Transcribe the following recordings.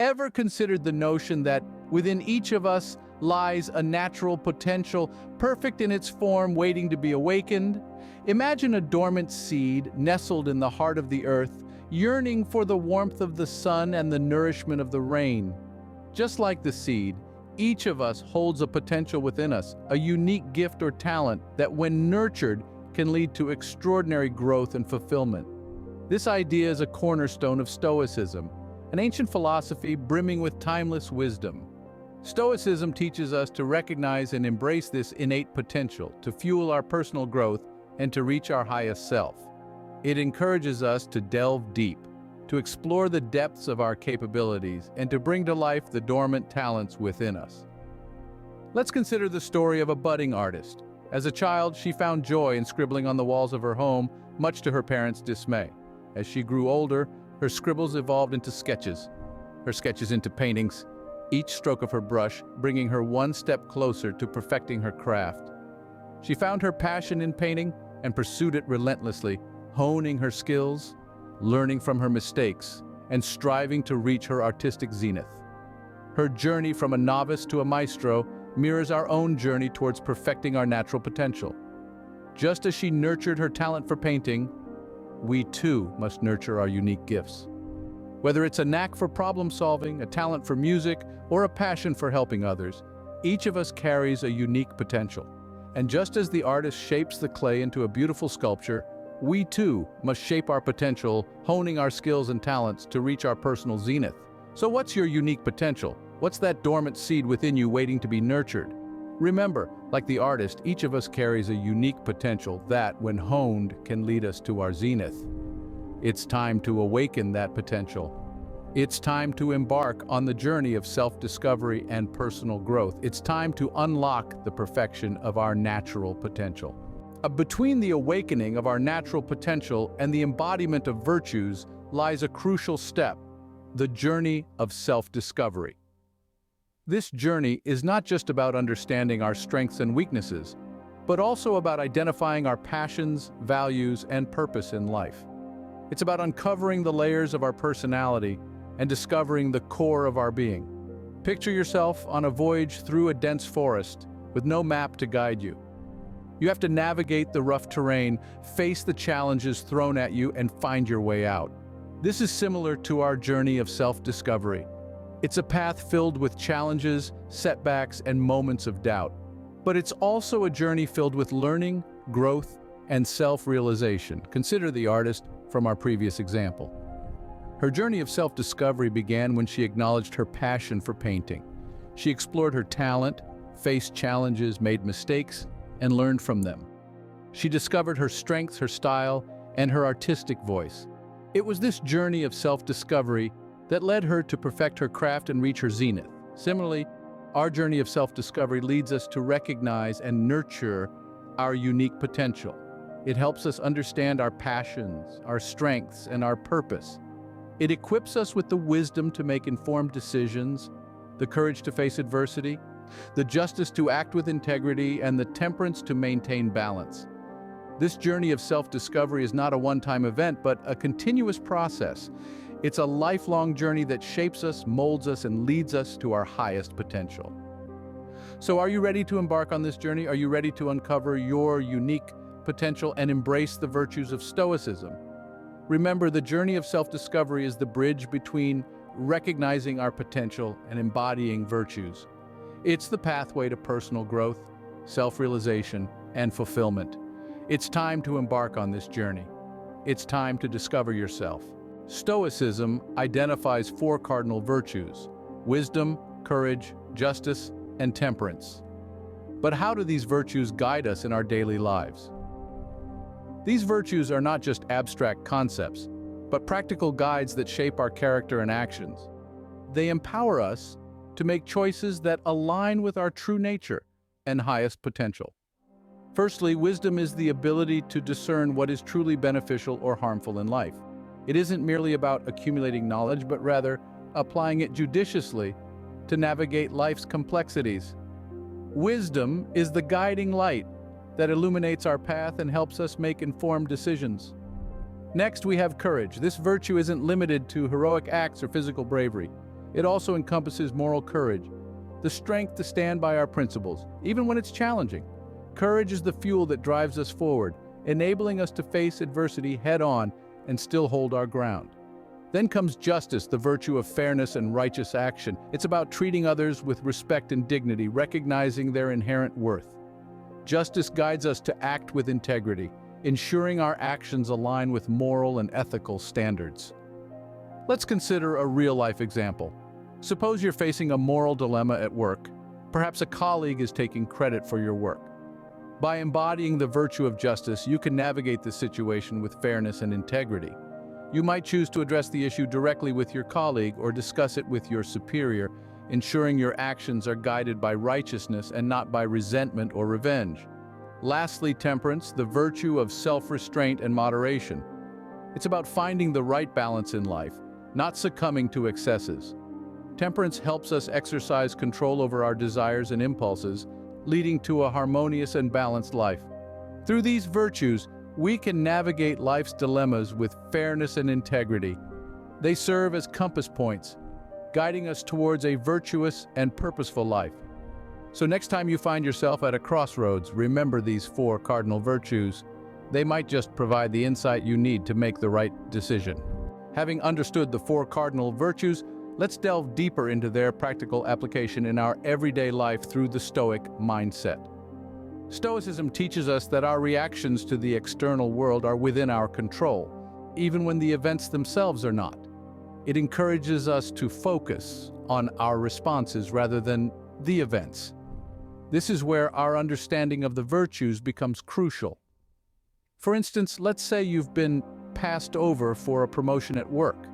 Ever considered the notion that within each of us lies a natural potential, perfect in its form, waiting to be awakened? Imagine a dormant seed nestled in the heart of the earth, yearning for the warmth of the sun and the nourishment of the rain. Just like the seed, each of us holds a potential within us, a unique gift or talent that, when nurtured, can lead to extraordinary growth and fulfillment. This idea is a cornerstone of Stoicism, an ancient philosophy brimming with timeless wisdom. Stoicism teaches us to recognize and embrace this innate potential, to fuel our personal growth and to reach our highest self. It encourages us to delve deep, to explore the depths of our capabilities, and to bring to life the dormant talents within us. Let's consider the story of a budding artist. As a child, she found joy in scribbling on the walls of her home, much to her parents' dismay. As she grew older, her scribbles evolved into sketches, her sketches into paintings, each stroke of her brush bringing her one step closer to perfecting her craft. She found her passion in painting and pursued it relentlessly, honing her skills, learning from her mistakes, and striving to reach her artistic zenith. Her journey from a novice to a maestro mirrors our own journey towards perfecting our natural potential. Just as she nurtured her talent for painting, we too must nurture our unique gifts. Whether it's a knack for problem solving, a talent for music, or a passion for helping others, each of us carries a unique potential. And just as the artist shapes the clay into a beautiful sculpture, we too must shape our potential, honing our skills and talents to reach our personal zenith. So what's your unique potential? What's that dormant seed within you waiting to be nurtured? Remember, like the artist, each of us carries a unique potential that, when honed, can lead us to our zenith. It's time to awaken that potential. It's time to embark on the journey of self-discovery and personal growth. It's time to unlock the perfection of our natural potential. Between the awakening of our natural potential and the embodiment of virtues lies a crucial step, the journey of self-discovery. This journey is not just about understanding our strengths and weaknesses, but also about identifying our passions, values, and purpose in life. It's about uncovering the layers of our personality and discovering the core of our being. Picture yourself on a voyage through a dense forest with no map to guide you. You have to navigate the rough terrain, face the challenges thrown at you, and find your way out. This is similar to our journey of self-discovery. It's a path filled with challenges, setbacks, and moments of doubt. But it's also a journey filled with learning, growth, and self-realization. Consider the artist from our previous example. Her journey of self-discovery began when she acknowledged her passion for painting. She explored her talent, faced challenges, made mistakes, and learned from them. She discovered her strengths, her style, and her artistic voice. It was this journey of self-discovery that led her to perfect her craft and reach her zenith. Similarly, our journey of self-discovery leads us to recognize and nurture our unique potential. It helps us understand our passions, our strengths, and our purpose. It equips us with the wisdom to make informed decisions, the courage to face adversity, the justice to act with integrity, and the temperance to maintain balance. This journey of self-discovery is not a one-time event, but a continuous process. It's a lifelong journey that shapes us, molds us, and leads us to our highest potential. So are you ready to embark on this journey? Are you ready to uncover your unique potential and embrace the virtues of Stoicism? Remember, the journey of self-discovery is the bridge between recognizing our potential and embodying virtues. It's the pathway to personal growth, self-realization, and fulfillment. It's time to embark on this journey. It's time to discover yourself. Stoicism identifies 4 cardinal virtues: wisdom, courage, justice, and temperance. But how do these virtues guide us in our daily lives? These virtues are not just abstract concepts, but practical guides that shape our character and actions. They empower us to make choices that align with our true nature and highest potential. Firstly, wisdom is the ability to discern what is truly beneficial or harmful in life. It isn't merely about accumulating knowledge, but rather applying it judiciously to navigate life's complexities. Wisdom is the guiding light that illuminates our path and helps us make informed decisions. Next, we have courage. This virtue isn't limited to heroic acts or physical bravery. It also encompasses moral courage, the strength to stand by our principles, even when it's challenging. Courage is the fuel that drives us forward, enabling us to face adversity head-on and still hold our ground. Then comes justice, the virtue of fairness and righteous action. It's about treating others with respect and dignity, recognizing their inherent worth. Justice guides us to act with integrity, ensuring our actions align with moral and ethical standards. Let's consider a real-life example. Suppose you're facing a moral dilemma at work. Perhaps a colleague is taking credit for your work. By embodying the virtue of justice, you can navigate the situation with fairness and integrity. You might choose to address the issue directly with your colleague or discuss it with your superior, ensuring your actions are guided by righteousness and not by resentment or revenge. Lastly, temperance, the virtue of self-restraint and moderation. It's about finding the right balance in life, not succumbing to excesses. Temperance helps us exercise control over our desires and impulses, leading to a harmonious and balanced life. Through these virtues, we can navigate life's dilemmas with fairness and integrity. They serve as compass points, guiding us towards a virtuous and purposeful life. So next time you find yourself at a crossroads, remember these 4 cardinal virtues. They might just provide the insight you need to make the right decision. Having understood the 4 cardinal virtues, let's delve deeper into their practical application in our everyday life through the Stoic mindset. Stoicism teaches us that our reactions to the external world are within our control, even when the events themselves are not. It encourages us to focus on our responses rather than the events. This is where our understanding of the virtues becomes crucial. For instance, let's say you've been passed over for a promotion at work.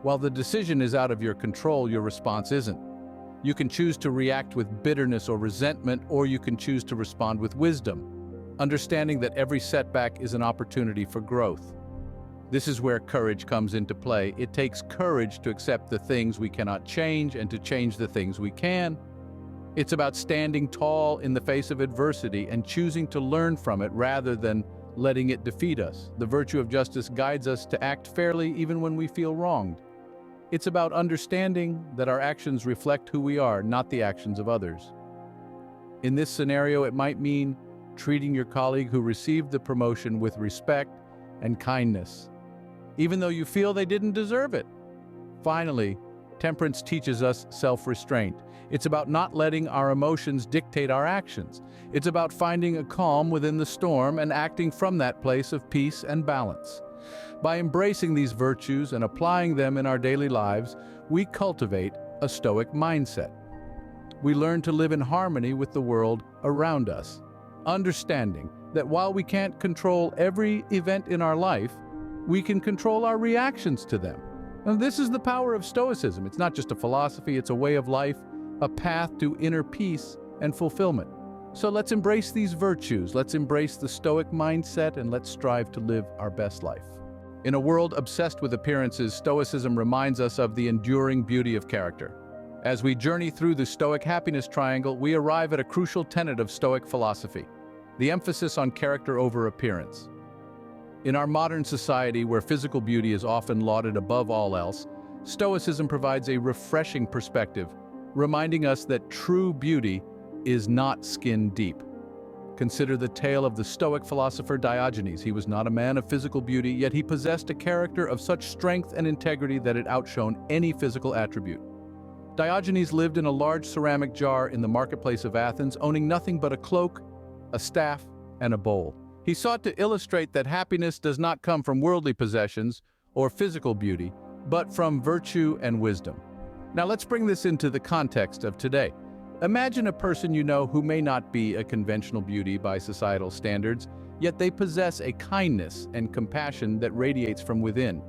While the decision is out of your control, your response isn't. You can choose to react with bitterness or resentment, or you can choose to respond with wisdom, understanding that every setback is an opportunity for growth. This is where courage comes into play. It takes courage to accept the things we cannot change and to change the things we can. It's about standing tall in the face of adversity and choosing to learn from it rather than letting it defeat us. The virtue of justice guides us to act fairly even when we feel wronged. It's about understanding that our actions reflect who we are, not the actions of others. In this scenario, it might mean treating your colleague who received the promotion with respect and kindness, even though you feel they didn't deserve it. Finally, temperance teaches us self-restraint. It's about not letting our emotions dictate our actions. It's about finding a calm within the storm and acting from that place of peace and balance. By embracing these virtues and applying them in our daily lives, we cultivate a Stoic mindset. We learn to live in harmony with the world around us, understanding that while we can't control every event in our life, we can control our reactions to them. And this is the power of Stoicism. It's not just a philosophy, it's a way of life, a path to inner peace and fulfillment. So let's embrace these virtues, let's embrace the Stoic mindset, and let's strive to live our best life. In a world obsessed with appearances, Stoicism reminds us of the enduring beauty of character. As we journey through the Stoic Happiness Triangle, we arrive at a crucial tenet of Stoic philosophy, the emphasis on character over appearance. In our modern society, where physical beauty is often lauded above all else, Stoicism provides a refreshing perspective, reminding us that true beauty is not skin deep. Consider the tale of the Stoic philosopher Diogenes. He was not a man of physical beauty, yet he possessed a character of such strength and integrity that it outshone any physical attribute. Diogenes lived in a large ceramic jar in the marketplace of Athens, owning nothing but a cloak, a staff, and a bowl. He sought to illustrate that happiness does not come from worldly possessions or physical beauty, but from virtue and wisdom. Now let's bring this into the context of today. Imagine a person you know who may not be a conventional beauty by societal standards, yet they possess a kindness and compassion that radiates from within.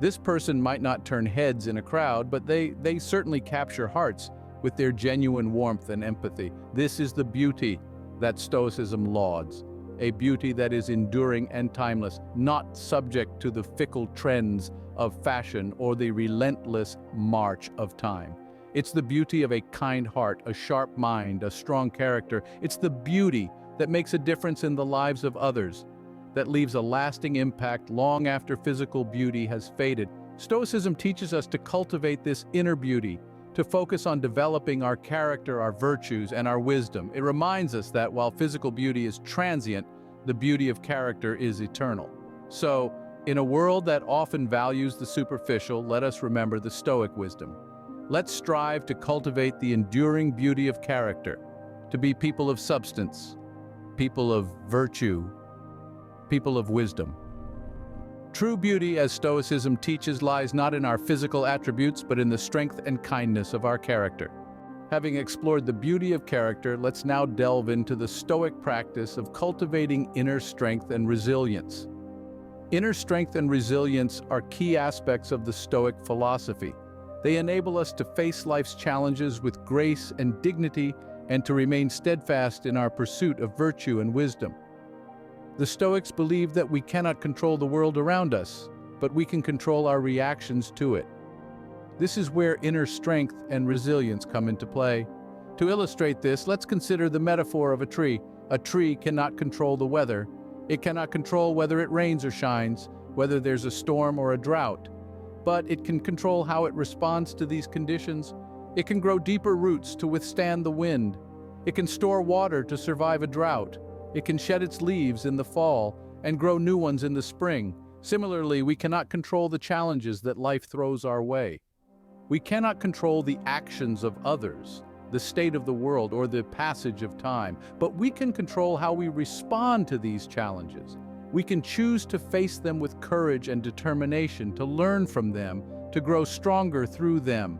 This person might not turn heads in a crowd, but they certainly capture hearts with their genuine warmth and empathy. This is the beauty that Stoicism lauds, a beauty that is enduring and timeless, not subject to the fickle trends of fashion or the relentless march of time. It's the beauty of a kind heart, a sharp mind, a strong character. It's the beauty that makes a difference in the lives of others, that leaves a lasting impact long after physical beauty has faded. Stoicism teaches us to cultivate this inner beauty, to focus on developing our character, our virtues, and our wisdom. It reminds us that while physical beauty is transient, the beauty of character is eternal. So, in a world that often values the superficial, let us remember the Stoic wisdom. Let's strive to cultivate the enduring beauty of character, to be people of substance, people of virtue, people of wisdom. True beauty, as Stoicism teaches, lies not in our physical attributes, but in the strength and kindness of our character. Having explored the beauty of character, let's now delve into the Stoic practice of cultivating inner strength and resilience. Inner strength and resilience are key aspects of the Stoic philosophy. They enable us to face life's challenges with grace and dignity and to remain steadfast in our pursuit of virtue and wisdom. The Stoics believe that we cannot control the world around us, but we can control our reactions to it. This is where inner strength and resilience come into play. To illustrate this, let's consider the metaphor of a tree. A tree cannot control the weather. It cannot control whether it rains or shines, whether there's a storm or a drought. But it can control how it responds to these conditions. It can grow deeper roots to withstand the wind. It can store water to survive a drought. It can shed its leaves in the fall and grow new ones in the spring. Similarly, we cannot control the challenges that life throws our way. We cannot control the actions of others, the state of the world, or the passage of time, but we can control how we respond to these challenges. We can choose to face them with courage and determination, to learn from them, to grow stronger through them.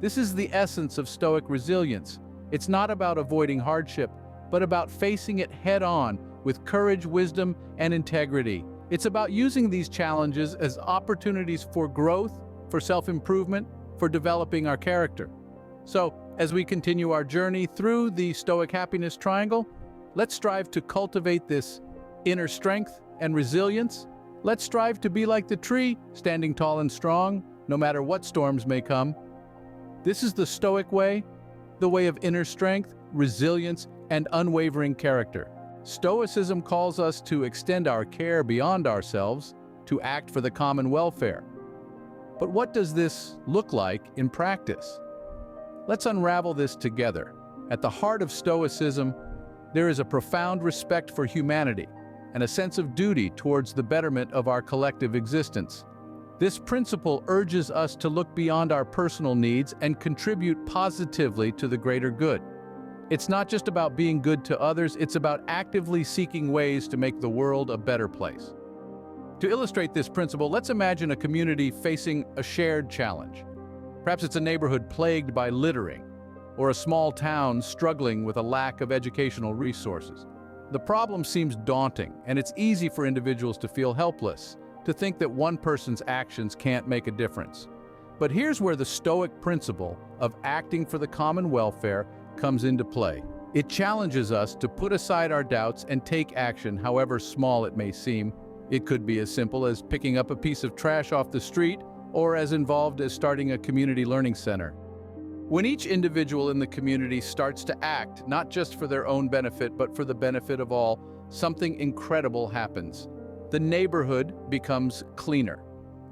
This is the essence of Stoic resilience. It's not about avoiding hardship, but about facing it head-on with courage, wisdom, and integrity. It's about using these challenges as opportunities for growth, for self-improvement, for developing our character. So, as we continue our journey through the Stoic Happiness Triangle, let's strive to cultivate this inner strength and resilience. Let's strive to be like the tree, standing tall and strong, no matter what storms may come. This is the Stoic way, the way of inner strength, resilience, and unwavering character. Stoicism calls us to extend our care beyond ourselves, to act for the common welfare. But what does this look like in practice? Let's unravel this together. At the heart of Stoicism, there is a profound respect for humanity and a sense of duty towards the betterment of our collective existence. This principle urges us to look beyond our personal needs and contribute positively to the greater good. It's not just about being good to others, it's about actively seeking ways to make the world a better place. To illustrate this principle, let's imagine a community facing a shared challenge. Perhaps it's a neighborhood plagued by littering, or a small town struggling with a lack of educational resources. The problem seems daunting, and it's easy for individuals to feel helpless, to think that one person's actions can't make a difference. But here's where the Stoic principle of acting for the common welfare comes into play. It challenges us to put aside our doubts and take action, however small it may seem. It could be as simple as picking up a piece of trash off the street, or as involved as starting a community learning center. When each individual in the community starts to act, not just for their own benefit, but for the benefit of all, something incredible happens. The neighborhood becomes cleaner.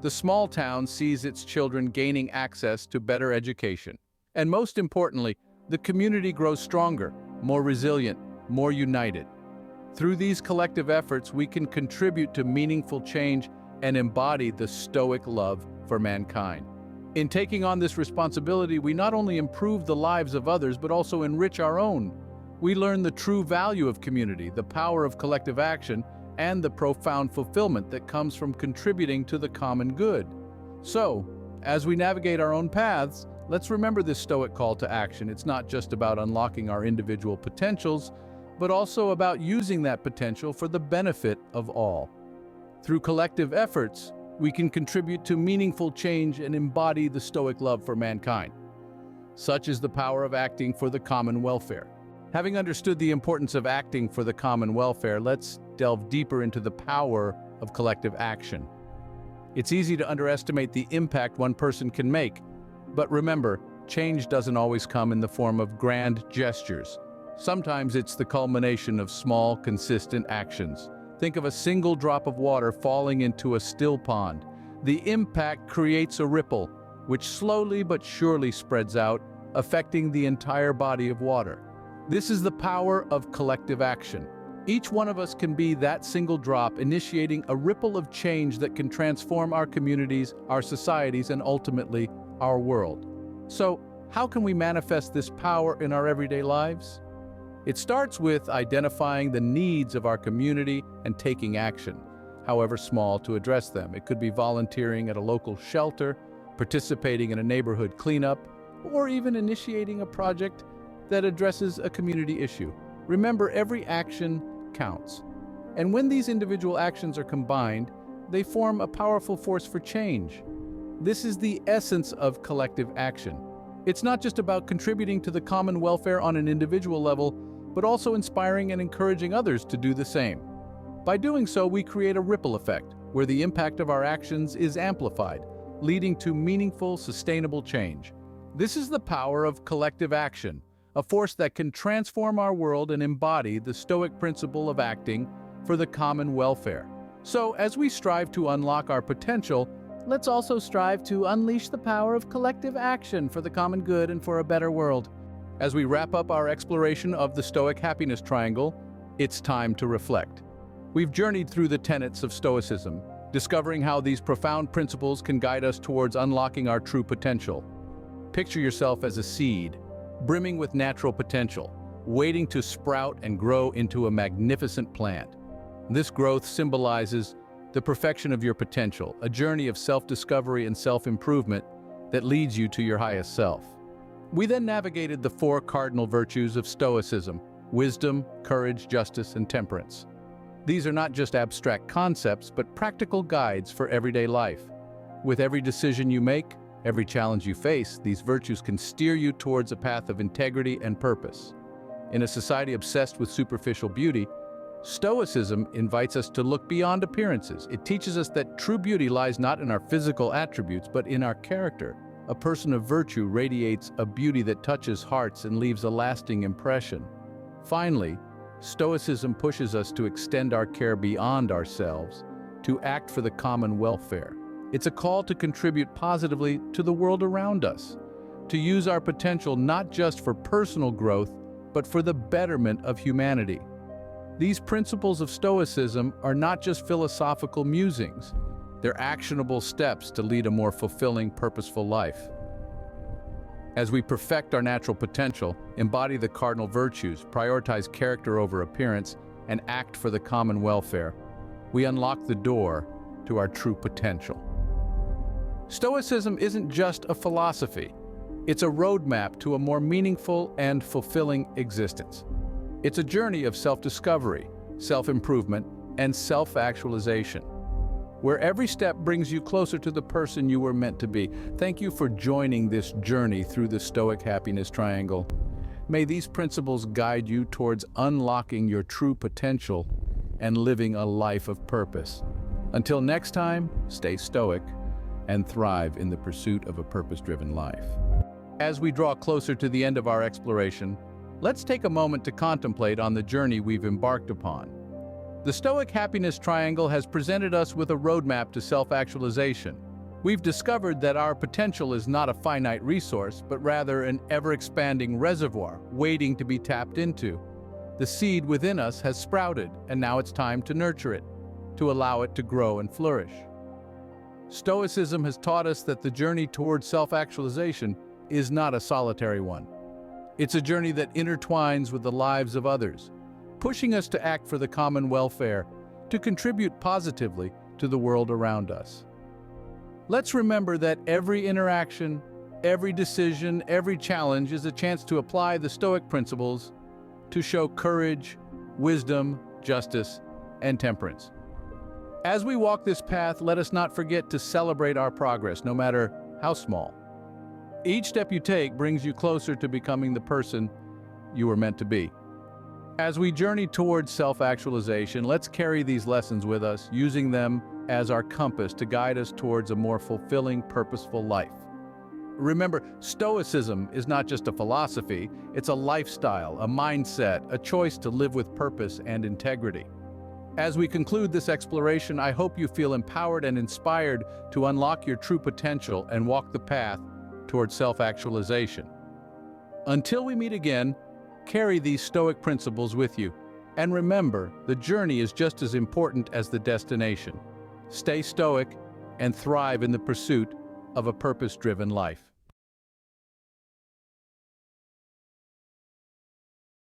The small town sees its children gaining access to better education. And most importantly, the community grows stronger, more resilient, more united. Through these collective efforts, we can contribute to meaningful change and embody the Stoic love for mankind. In taking on this responsibility, we not only improve the lives of others, but also enrich our own. We learn the true value of community, the power of collective action, and the profound fulfillment that comes from contributing to the common good. So, as we navigate our own paths, let's remember this Stoic call to action. It's not just about unlocking our individual potentials, but also about using that potential for the benefit of all. Through collective efforts, we can contribute to meaningful change and embody the Stoic love for mankind. Such is the power of acting for the common welfare. Having understood the importance of acting for the common welfare, let's delve deeper into the power of collective action. It's easy to underestimate the impact one person can make, but remember, change doesn't always come in the form of grand gestures. Sometimes it's the culmination of small, consistent actions. Think of a single drop of water falling into a still pond. the impact creates a ripple, which slowly but surely spreads out, affecting the entire body of water. This is the power of collective action. Each one of us can be that single drop, initiating a ripple of change that can transform our communities, our societies, and ultimately, our world. So, how can we manifest this power in our everyday lives? It starts with identifying the needs of our community and taking action, however small, to address them. It could be volunteering at a local shelter, participating in a neighborhood cleanup, or even initiating a project that addresses a community issue. Remember, every action counts. And when these individual actions are combined, they form a powerful force for change. This is the essence of collective action. It's not just about contributing to the common welfare on an individual level, but also inspiring and encouraging others to do the same. By doing so, we create a ripple effect, where the impact of our actions is amplified, leading to meaningful, sustainable change. This is the power of collective action, a force that can transform our world and embody the Stoic principle of acting for the common welfare. So, as we strive to unlock our potential, let's also strive to unleash the power of collective action for the common good and for a better world. As we wrap up our exploration of the Stoic Happiness Triangle, it's time to reflect. We've journeyed through the tenets of Stoicism, discovering how these profound principles can guide us towards unlocking our true potential. Picture yourself as a seed, brimming with natural potential, waiting to sprout and grow into a magnificent plant. This growth symbolizes the perfection of your potential, a journey of self-discovery and self-improvement that leads you to your highest self. We then navigated the four cardinal virtues of Stoicism: wisdom, courage, justice, and temperance. These are not just abstract concepts, but practical guides for everyday life. With every decision you make, every challenge you face, these virtues can steer you towards a path of integrity and purpose. In a society obsessed with superficial beauty, Stoicism invites us to look beyond appearances. It teaches us that true beauty lies not in our physical attributes, but in our character. A person of virtue radiates a beauty that touches hearts and leaves a lasting impression. Finally, Stoicism pushes us to extend our care beyond ourselves, to act for the common welfare. It's a call to contribute positively to the world around us, to use our potential not just for personal growth, but for the betterment of humanity. These principles of Stoicism are not just philosophical musings. They're actionable steps to lead a more fulfilling, purposeful life. As we perfect our natural potential, embody the cardinal virtues, prioritize character over appearance, and act for the common welfare, we unlock the door to our true potential. Stoicism isn't just a philosophy. It's a roadmap to a more meaningful and fulfilling existence. It's a journey of self-discovery, self-improvement, and self-actualization, where every step brings you closer to the person you were meant to be. Thank you for joining this journey through the Stoic Happiness Triangle. May these principles guide you towards unlocking your true potential and living a life of purpose. Until next time, stay stoic and thrive in the pursuit of a purpose-driven life. As we draw closer to the end of our exploration, let's take a moment to contemplate on the journey we've embarked upon. The Stoic Happiness Triangle has presented us with a roadmap to self-actualization. We've discovered that our potential is not a finite resource, but rather an ever-expanding reservoir waiting to be tapped into. The seed within us has sprouted, and now it's time to nurture it, to allow it to grow and flourish. Stoicism has taught us that the journey towards self-actualization is not a solitary one. It's a journey that intertwines with the lives of others, pushing us to act for the common welfare, to contribute positively to the world around us. Let's remember that every interaction, every decision, every challenge is a chance to apply the Stoic principles to show courage, wisdom, justice, and temperance. As we walk this path, let us not forget to celebrate our progress, no matter how small. Each step you take brings you closer to becoming the person you were meant to be. As we journey towards self-actualization, let's carry these lessons with us, using them as our compass to guide us towards a more fulfilling, purposeful life. Remember, Stoicism is not just a philosophy, it's a lifestyle, a mindset, a choice to live with purpose and integrity. As we conclude this exploration, I hope you feel empowered and inspired to unlock your true potential and walk the path towards self-actualization. Until we meet again, carry these Stoic principles with you. And remember, the journey is just as important as the destination. Stay stoic and thrive in the pursuit of a purpose-driven life.